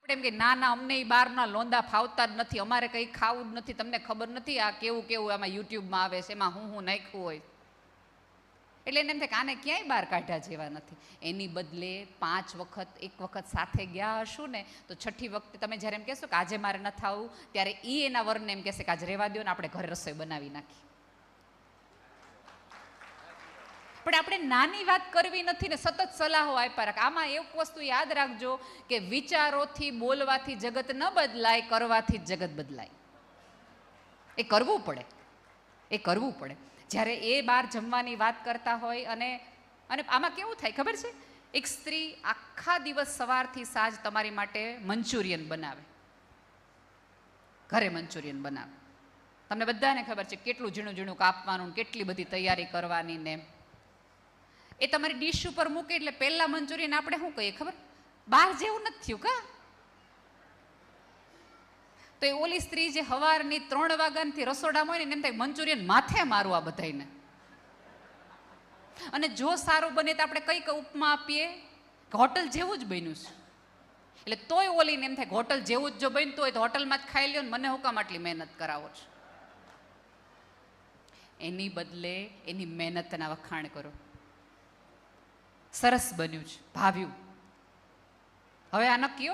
એમ કે ના ના અમને એ બહારના લોંદા ફાવતા જ નથી, અમારે કંઈ ખાવું જ નથી, તમને ખબર નથી આ કેવું કેવું આમાં યુટ્યુબમાં આવે છે, એમાં હું નાખ્યું હોય. એટલે એને એમ થાય કે આને ક્યાંય બહાર કાઢ્યા જેવા નથી. એની બદલે 5 વખત એક વખત સાથે ગયા હશું ને તો છઠ્ઠી વખતે તમે જ્યારે એમ કહેશો કે આજે મારે ન થવું, ત્યારે એ એના વરને એમ કહેશે કે આજે રહેવા દો ને આપણે ઘરે રસોઈ બનાવી નાખી. પણ આપણે નાની વાત કરવી નથી ને સતત સલાહો આપ્યા રાખ. આમાં એક વસ્તુ યાદ રાખજો કે વિચારોથી બોલવાથી જગત ન બદલાય, કરવાથી જ જગત બદલાય. એ કરવું પડે, એ કરવું પડે. જ્યારે એ બહાર જમવાની વાત કરતા હોય અને આમાં કેવું થાય ખબર છે, એક સ્ત્રી આખા દિવસ સવારથી સાંજ તમારી માટે મંચુરિયન બનાવે, ઘરે મંચુરિયન બનાવે. તમને બધાને ખબર છે કેટલું ઝીણું ઝીણું કાપવાનું, કેટલી બધી તૈયારી કરવાની ને. એ તમારી ડીશ ઉપર મૂકે એટલે પહેલા મંચુરિયન આપણે શું કહીએ ખબર, બહાર જેવું નથી થયું કા. તો એ ઓલી સ્ત્રી જે સવારની 3 વાગ્યાથી રસોડામાં હોય ને એમ થાય મંચુરિયન માથે મારું આ બધાને. અને જો સારું બને તો આપણે કઈ ઉપમા આપીએ કે હોટલ જેવું જ બન્યું છે. એટલે તોય ઓલીને એમ થાય કે હોટલ જેવું જ જો બનતું હોય તો હોટલમાં જ ખાઈ લ્યો ને, મને હું કામ આટલી મહેનત કરાવો છો. એની બદલે એની મહેનતના વખાણ કરો. સરસ બન્યું છે, ભાવ્યું. હવે આ નક્કીઓ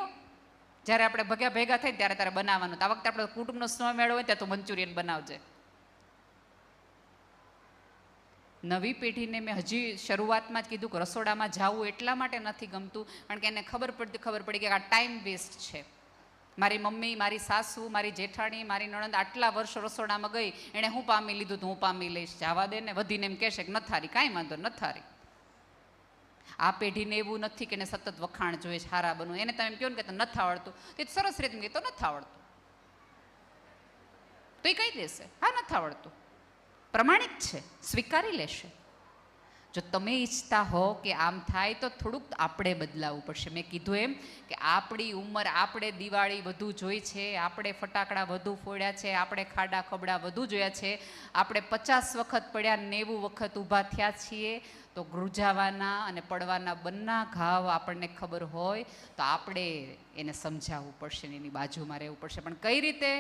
જ્યારે આપણે ભેગા થાય ત્યારે તારે બનાવવાનું. આ વખતે આપણે કુટુંબનો સ્નો મેળો હોય ત્યાં તો મંચુરિયન બનાવજે. નવી પેઢીને મેં હજી શરૂઆતમાં જ કીધું કે રસોડામાં જવું એટલા માટે નથી ગમતું કારણ કે એને ખબર પડી કે આ ટાઈમ વેસ્ટ છે. મારી મમ્મી, મારી સાસુ, મારી જેઠાણી, મારી નણંદ આટલા વર્ષ રસોડામાં ગઈ, એણે હું પામી લીધું તો હું પામી લઈશ, જવા દે ને. વધીને એમ કહેશે કે નથારી, કાંઈ વાંધો નથારી. આ પેઢીને એવું નથી કે એને સતત વખાણ જોઈએ છે, હારા બનવું. એને તમે એમ કહો ને કે નથી આવડતું તો એ સરસ રીતે તો નથી આવડતું તો એ કહી દેશે હા નથી આવડતું, પ્રમાણિક છે, સ્વીકારી લેશે. જો તમે ઈચ્છતા હો કે આમ થાય તો થોડુંક આપણે બદલાવવું પડશે. મેં કીધું એમ કે આપણી ઉંમર, આપણે દિવાળી વધુ જોઈ છે, આપણે ફટાકડા વધુ ફોડ્યા છે, આપણે ખાડા ખબડા વધુ જોયા છે, આપણે 50 વખત પડ્યા, 90 વખત ઊભા થયા છીએ. તો ગુજાવાના અને પડવાના બંને ઘાવ આપણને ખબર હોય તો આપણે એને સમજાવવું પડશે ને એની બાજુમાં રહેવું પડશે. પણ કઈ રીતે?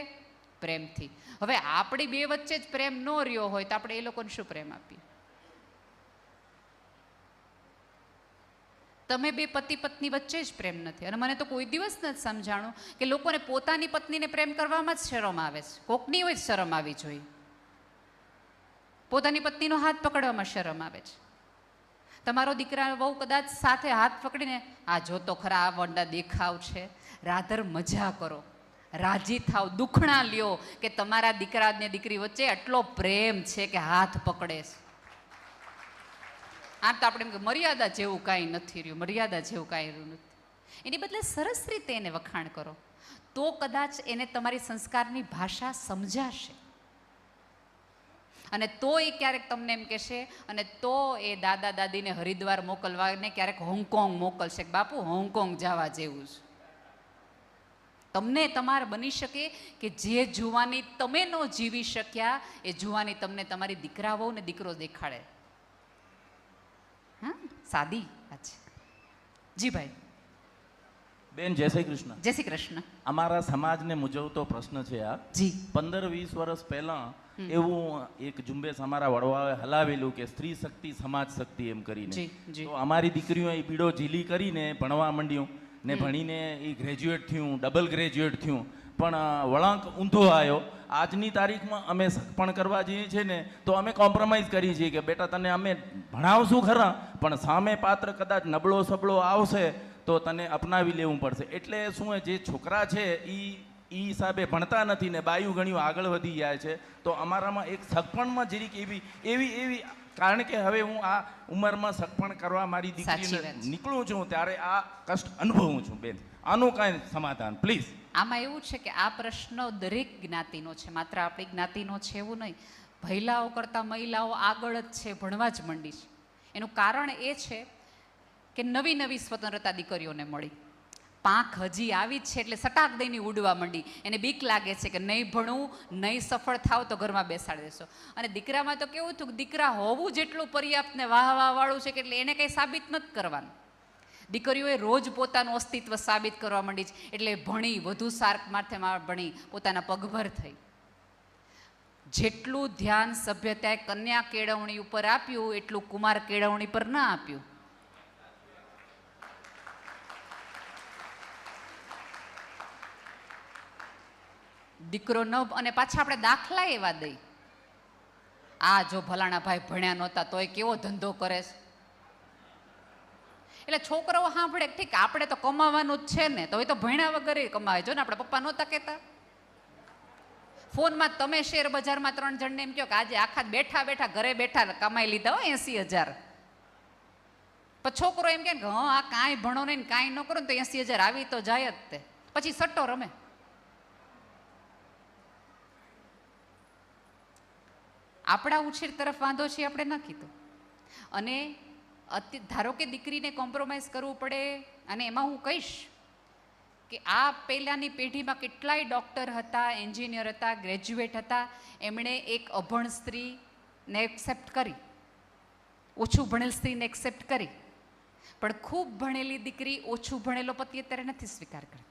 પ્રેમથી. હવે આપણી બે વચ્ચે જ પ્રેમ ન રહ્યો હોય તો આપણે એ લોકોને શું પ્રેમ આપીએ? તમે બે પતિ પત્ની વચ્ચે જ પ્રેમ નથી. અને મને તો કોઈ દિવસ નથી સમજાણું કે લોકોને પોતાની પત્નીને પ્રેમ કરવામાં જ શરમ આવે છે. કોકની હોય શરમ આવી જોઈએ, પોતાની પત્નીનો હાથ પકડવામાં શરમ આવે છે. તમારો દીકરા બહુ કદાચ સાથે હાથ પકડીને આ જોતો ખરા આ વંડા દેખાવ છે, રાધર મજા કરો, રાજી થાવ, દુખણા લ્યો કે તમારા દીકરા ને દીકરી વચ્ચે આટલો પ્રેમ છે કે હાથ પકડે છે. આમ તો આપણે એમ કે મર્યાદા જેવું કાંઈ નથી રહ્યું, મર્યાદા જેવું કાંઈ રહ્યું નથી. એની બદલે સરસ રીતે એને વખાણ કરો તો કદાચ એને તમારી સંસ્કારની ભાષા સમજાશે. અને તો એ ક્યારેક તમને એમ કહેશે, અને તો એ દાદા દાદીને હરિદ્વાર મોકલવાને ક્યારેક હોંગકોંગ મોકલશે કે બાપુ હોંગકોંગ જવા જેવું છે. તમને તમારે બની શકે કે જે જુવાની તમે ન જીવી શક્યા એ જુવાની તમને તમારી દીકરા વહુ ને દીકરો દેખાડે. હા, સાદી વાત છે. જી ભાઈ. બેન જય શ્રી કૃષ્ણ. જય શ્રી કૃષ્ણ. અમારા સમાજને મૂંઝવતો પ્રશ્ન છે આ. જી. 15-20 વર્ષ પહેલા એવું એક ઝુંબેશ અમારા વડવાઓએ હલાવેલું કે સ્ત્રી શક્તિ સમાજ શક્તિ એમ કરીને. તો અમારી દીકરીઓ એ બીડો ઝીલી કરીને ભણવા માંડ્યું ને ભણીને એ ગ્રેજ્યુએટ થયું, ડબલ ગ્રેજ્યુએટ થયું. પણ વળાંક ઊંધો આવ્યો. આજની તારીખમાં અમે સગપણ કરવા જઈએ છીએ ને તો અમે કોમ્પ્રોમાઇઝ કરીએ છીએ કે બેટા તને અમે ભણાવશું ખરા પણ સામે પાત્ર કદાચ નબળો સબળો આવશે તો તને અપનાવી લેવું પડશે. એટલે શું જે છોકરા છે એ હિસાબે ભણતા નથી ને બાયું ગણ્યું આગળ વધી જાય છે. તો અમારામાં એક સગપણમાં જરીક એવી કારણ કે હવે હું આ ઉંમરમાં સગપણ કરવા મારી દીકરીને નીકળું છું ત્યારે આ કષ્ટ અનુભવું છું. બેન આનું કાંઈ સમાધાન પ્લીઝ. આમાં એવું છે કે આ પ્રશ્ન દરેક જ્ઞાતિનો છે, માત્ર આપણી જ્ઞાતિનો છે એવું નહીં. મહિલાઓ કરતાં મહિલાઓ આગળ જ છે, ભણવા જ મંડી છે. એનું કારણ એ છે કે નવી નવી સ્વતંત્રતા દીકરીઓને મળી. પાંખ હજી આવી જ છે એટલે સટાક દઈને ઉડવા માંડી. એને બીક લાગે છે કે નહીં ભણવું, નહીં સફળ થાવ તો ઘરમાં બેસાડી દેશો. અને દીકરામાં તો કેવું હતું કે દીકરા હોવું જેટલું પર્યાપ્ત ને વાહ વાહ વાળું છે કે એટલે એને કંઈ સાબિત નથી કરવાનું. દીકરીઓએ રોજ પોતાનું અસ્તિત્વ સાબિત કરવા માંડી છે, એટલે ભણી, વધુ સાર્ક માથે ભણી, પોતાના પગભર થઈ. જેટલું ધ્યાન સભ્યતાએ કન્યા કેળવણી ઉપર આપ્યું એટલું કુમાર કેળવણી પર ના આપ્યું. દીકરો ન, અને પાછા આપણે દાખલા એવા દઈ, આ જો ભલાણા ભાઈ ભણ્યા નહોતા તોય કેવો ધંધો કરે છે. એટલે છોકરાઓ સાંભળે, ઠીક આપણે તો કમાવાનું જ છે ને, તો એ તો ભણ્યા વગર કમાય. જો ને આપણે પપ્પા નહોતા કહેતા, ફોનમાં તમે શેર બજારમાં 3 જણને એમ કહો કે આજે આખા બેઠા બેઠા ઘરે બેઠા કમાઈ લીધા હોય 80,000. પછી છોકરો એમ કે હા આ કાંઈ ભણો નહીં, કાંઈ ન કરો ને તો 80,000 આવી તો જાય જ તે. પછી સટ્ટો રમે. આપણા ઉછેર તરફ વાંધો છે આપણે ન કીધું. અને ધારો કે દીકરીને કોમ્પ્રોમાઇઝ કરવું પડે, અને એમાં હું કહીશ કે આ પહેલાંની પેઢીમાં કેટલાય ડૉક્ટર હતા, એન્જિનિયર હતા, ગ્રેજ્યુએટ હતા, એમણે એક અભણ સ્ત્રીને એક્સેપ્ટ કરી, ઓછું ભણેલ સ્ત્રીને એક્સેપ્ટ કરી, પણ ખૂબ ભણેલી દીકરી ઓછું ભણેલો પતિ અત્યારે નથી સ્વીકાર કરતી.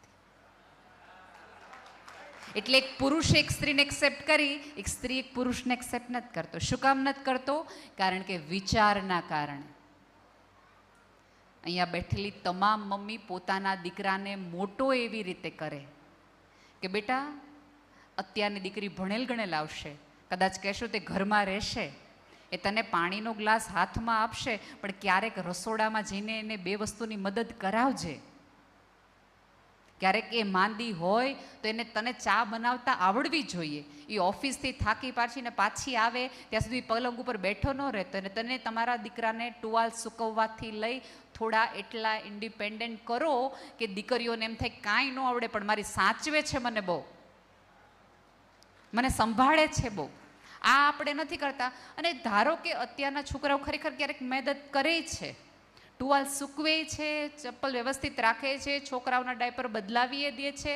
એટલે એક પુરુષ એક સ્ત્રીને એક્સેપ્ટ કરી, એક સ્ત્રી એક પુરુષને એક્સેપ્ટ નથી કરતો. શું કામ નથી કરતો? કારણ કે વિચારના કારણે. અહીંયા બેઠેલી તમામ મમ્મી પોતાના દીકરાને મોટો એવી રીતે કરે કે બેટા અત્યારની દીકરી ભણેલ ગણેલ આવશે, કદાચ કહેશો તે ઘરમાં રહેશે, એ તને પાણીનો ગ્લાસ હાથમાં આપશે, પણ ક્યારેક રસોડામાં જઈને એને 2 વસ્તુની મદદ કરાવજે. ક્યારેક એ માંદી હોય તો એને તને ચા બનાવતા આવડવી જોઈએ. એ ઓફિસથી થાકી પાછીને પાછી આવે ત્યાં સુધી પલંગ ઉપર બેઠો ન રહેતો, અને તને તમારા દીકરાને ટુવાલ સૂકવવાથી લઈ થોડા એટલા ઇન્ડિપેન્ડન્ટ કરો કે દીકરીઓને એમ થાય કાંઈ ન આવડે પણ મારી સાચવે છે, મને બહુ મને સંભાળે છે બહુ. આ આપણે નથી કરતા. અને ધારો કે અત્યારના છોકરાઓ ખરેખર ક્યારેક મદદ કરે છે, ટુવાલ સૂકવે છે, ચપ્પલ વ્યવસ્થિત રાખે છે, છોકરાઓના ડાયપર બદલાવીએ દે છે,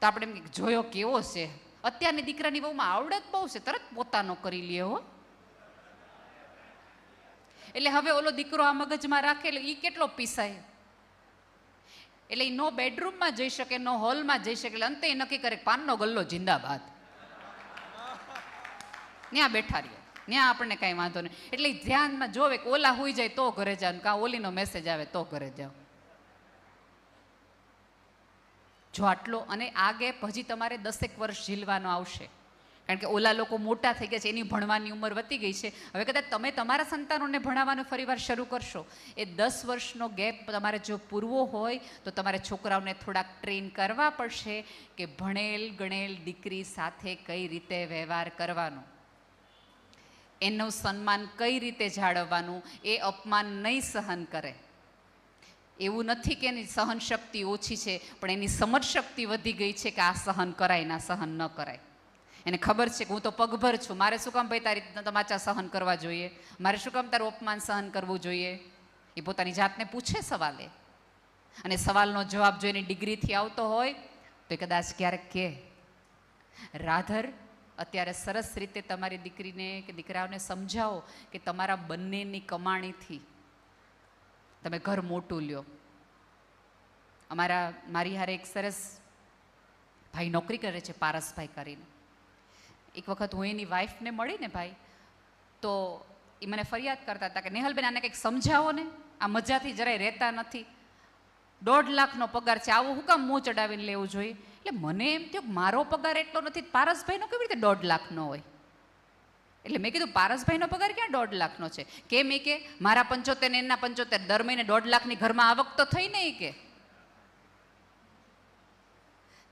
તો આપણે એમ જોયો કેવો છે, અત્યારની દીકરાની બહુમાં આવડત બહુ છે, તરત પોતાનો કરી લે હો. એટલે હવે ઓલો દીકરો આ મગજમાં રાખે એટલે એ કેટલો પીસાય. એટલે એ નો બેડરૂમમાં જઈ શકે, નો હોલમાં જઈ શકે, એટલે અંતે નક્કી કરે પાનનો ગલ્લો જિંદાબાદ, ત્યાં બેઠા રહ્યો, ત્યાં આપણને કાંઈ વાંધો નહીં. એટલે ધ્યાનમાં જોવે કે ઓલા હોઈ જાય તો ઘરે જાવ, કાં ઓલીનો મેસેજ આવે તો ઘરે જાઓ. જો આટલો, અને આ ગેપ હજી તમારે 10 વર્ષ ઝીલવાનો આવશે, કારણ કે ઓલા લોકો મોટા થઈ ગયા છે, એની ભણવાની ઉંમર વધી ગઈ છે. હવે કદાચ તમે તમારા સંતાનોને ભણાવવાનું ફરીવાર શરૂ કરશો, એ 10 વર્ષનો ગેપ તમારે જો પૂરવો હોય તો તમારે છોકરાઓને થોડાક ટ્રેન કરવા પડશે કે ભણેલ ગણેલ દીકરી સાથે કઈ રીતે વ્યવહાર કરવાનો, એનું સન્માન કઈ રીતે જાળવવાનું, એ અપમાન નહીં સહન કરે. એવું નથી કે એની સહન શક્તિ ઓછી છે, પણ એની સમજ શક્તિ વધી ગઈ છે કે આ સહન કરાય ના સહન ન કરાય. એને ખબર છે કે હું તો પગભર છું, મારે શું કામ ભાઈ તારી તમાચા સહન કરવા જોઈએ, મારે શું કામ તારું અપમાન સહન કરવું જોઈએ. એ પોતાની જાતને પૂછે સવાલે, અને સવાલનો જવાબ જો એની ડિગ્રીથી આવતો હોય તો એ કદાચ ક્યારેક કહે, રાધર અત્યારે સરસ રીતે તમારી દીકરીને કે દીકરાઓને સમજાવો કે તમારા બંનેની કમાણીથી તમે ઘર મોટું લ્યો. મારી હારે એક સરસ ભાઈ નોકરી કરે છે, પારસભાઈ કરીને. એક વખત હું એની વાઈફને મળીને ભાઈ, તો એ મને ફરિયાદ કરતા હતા કે નેહલબેન આને કંઈક સમજાવો ને, આ મજાથી જરાય રહેતા નથી, 1.5 લાખનો પગાર છે, આવું હું કામ મોં ચડાવીને લેવું જોઈએ. એટલે મને એમ થયું મારો પગાર એટલો નથી, પારસભાઈનો કેવી રીતે 1.5 લાખનો હોય. એટલે મેં કીધું પારસભાઈનો પગાર ક્યાં 1.5 લાખનો છે? કેમ? એ કે મારા 75 ને એના 75, દર મહિને 1.5 લાખની ઘરમાં આવક તો થઈ ને. એ કે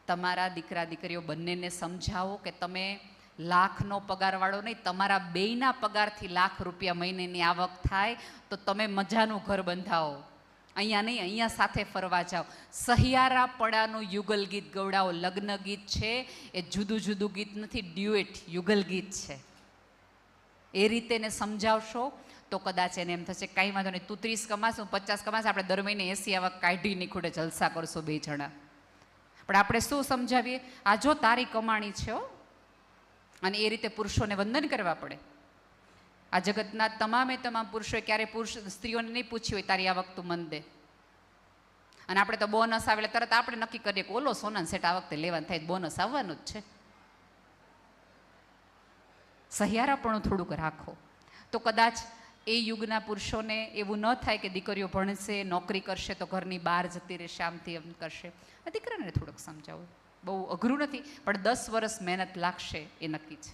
તમારા દીકરા દીકરીઓ બંનેને સમજાવો કે તમે લાખનો પગારવાળો નહીં, તમારા બેયના પગારથી લાખ રૂપિયા મહિનેની આવક થાય તો તમે મજાનું ઘર બંધાવો. અહીંયા નહીં, અહીંયા સાથે ફરવા જાઓ. સહિયારાપણાનું યુગલ ગીત ગવડાવો. લગ્ન ગીત છે એ જુદું જુદું ગીત નથી, ડ્યુએટ યુગલ ગીત છે. એ રીતે એને સમજાવશો તો કદાચ એને એમ થશે કાંઈ વાંધો નહીં, તું 30 કમાશ, હું 50 કમાશ, આપણે દર મહિને 80 આવક કાઢી નીકળે જલસા કરશો 2 જણા. પણ આપણે શું સમજાવીએ, આ જો તારી કમાણી છે હો. અને એ રીતે પુરુષોને વંદન કરવા પડે. આ જગતના તમામ પુરુષોએ ક્યારે સ્ત્રીઓને નહીં પૂછ્યું હોય તારી આવક તું મન દે. અને આપણે તો બોનસ આવે એટલે તરત આપણે નક્કી કરીએ કે ઓલો સોનાનો સેટ આ વખતે લેવાનું થાય, બોનસ આવવાનું જ છે. સહિયારાપણું થોડુંક રાખો તો કદાચ એ યુગના પુરુષોને એવું ન થાય કે દીકરીઓ ભણશે, નોકરી કરશે તો ઘરની બહાર જતી રહેશે, આમથી એમ કરશે. દીકરાને થોડુંક સમજાવો, બહુ અઘરું નથી, પણ 10 વર્ષ મહેનત લાગશે એ નક્કી છે.